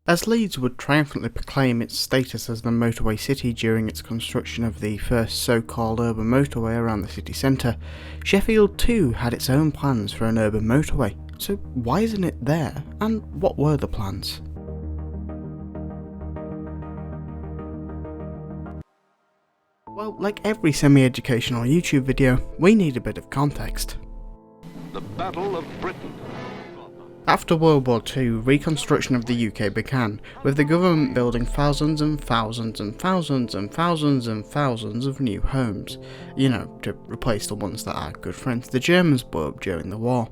As Leeds would triumphantly proclaim its status as the motorway city during its construction of the first so-called urban motorway around the city centre, Sheffield too had its own plans for an urban motorway. So why isn't it there, and what were the plans? Well, like every semi-educational YouTube video, we need a bit of context. The Battle of Britain. After World War II, reconstruction of the UK began, with the government building thousands and thousands and thousands and thousands and thousands of new homes, to replace the ones that our good friends the Germans blew up during the war.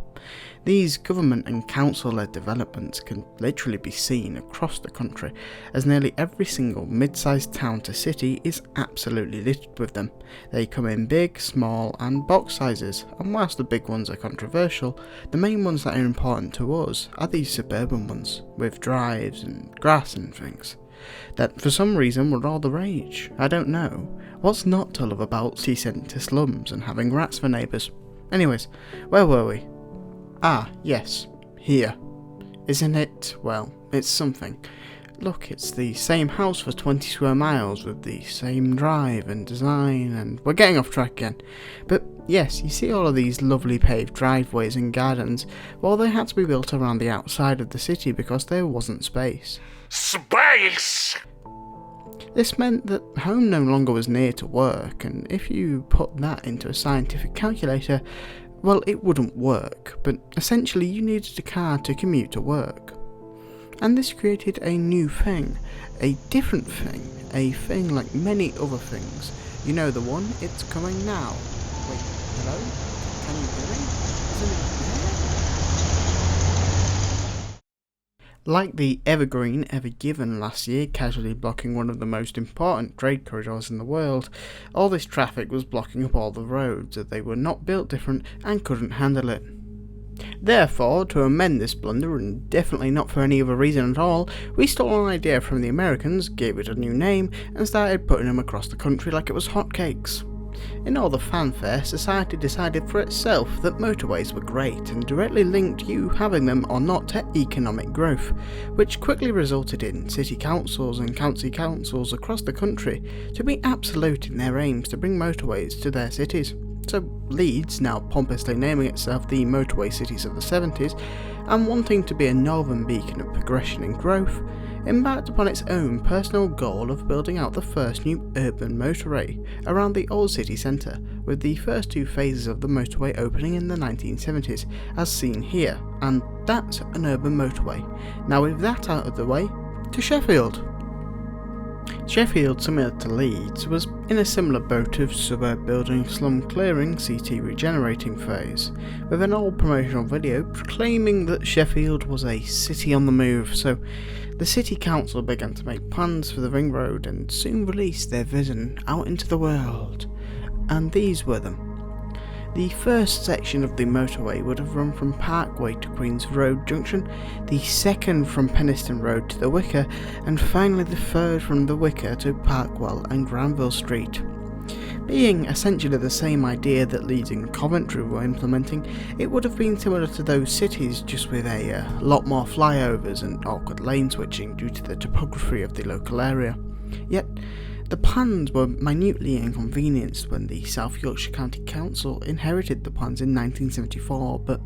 These government and council-led developments can literally be seen across the country, as nearly every single mid-sized town to city is absolutely littered with them. They come in big, small and box sizes, and whilst the big ones are controversial, the main ones that are important to us are these suburban ones, with drives and grass and things. That for some reason were all the rage. I don't know. What's not to love about city centre slums and having rats for neighbours? Anyways, where were we? Ah, yes, here. Isn't it? Well, it's something. Look, it's the same house for 20 square miles with the same drive and design, and we're getting off track again. But yes, you see all of these lovely paved driveways and gardens, well, they had to be built around the outside of the city because there wasn't space. Space! This meant that home no longer was near to work, and if you put that into a scientific calculator, well, it wouldn't work, but essentially you needed a car to commute to work. And this created a new thing, a different thing, a thing like many other things. You know the one, it's coming now. Wait, hello? Can you hear me? Is anyone there? Like the Evergreen Ever Given last year casually blocking one of the most important trade corridors in the world, all this traffic was blocking up all the roads as they were not built different and couldn't handle it. Therefore, to amend this blunder, and definitely not for any other reason at all, we stole an idea from the Americans, gave it a new name, and started putting them across the country like it was hotcakes. In all the fanfare, society decided for itself that motorways were great and directly linked you having them or not to economic growth, which quickly resulted in city councils and county councils across the country to be absolute in their aims to bring motorways to their cities. So Leeds, now pompously naming itself the Motorway Cities of the 70s, and wanting to be a northern beacon of progression and growth, embarked upon its own personal goal of building out the first new urban motorway around the old city centre, with the first two phases of the motorway opening in the 1970s, as seen here, and that's an urban motorway. Now with that out of the way, to Sheffield. Sheffield, similar to Leeds, was in a similar boat of suburb building, slum clearing, CT regenerating phase, with an old promotional video proclaiming that Sheffield was a city on the move, so the city council began to make plans for the ring road and soon released their vision out into the world. And these were them. The first section of the motorway would have run from Parkway to Queen's Road Junction, the second from Penistone Road to the Wicker, and finally the third from the Wicker to Parkwell and Granville Street. Being essentially the same idea that Leeds and Coventry were implementing, it would have been similar to those cities, just with a lot more flyovers and awkward lane switching due to the topography of the local area. Yet, the plans were minutely inconvenienced when the South Yorkshire County Council inherited the plans in 1974, but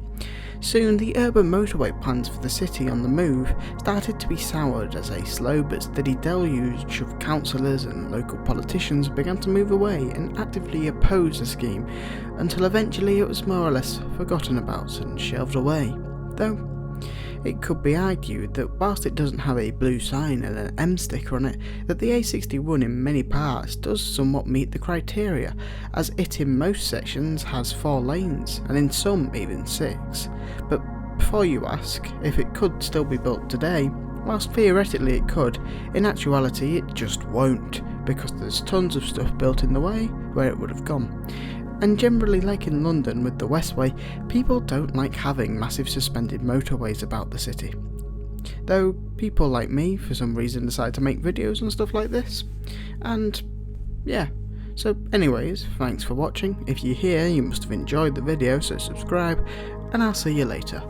soon the urban motorway plans for the city on the move started to be soured as a slow but steady deluge of councillors and local politicians began to move away and actively oppose the scheme, until eventually it was more or less forgotten about and shelved away. Though it could be argued that whilst it doesn't have a blue sign and an M sticker on it, that the A61 in many parts does somewhat meet the criteria, as it in most sections has 4 lanes, and in some even 6. But before you ask if it could still be built today, whilst theoretically it could, in actuality it just won't, because there's tons of stuff built in the way where it would have gone. And generally, like in London with the Westway, people don't like having massive suspended motorways about the city. Though people like me, for some reason, decide to make videos and stuff like this. And yeah, so anyways, thanks for watching. If you're here, you must have enjoyed the video, so subscribe, and I'll see you later.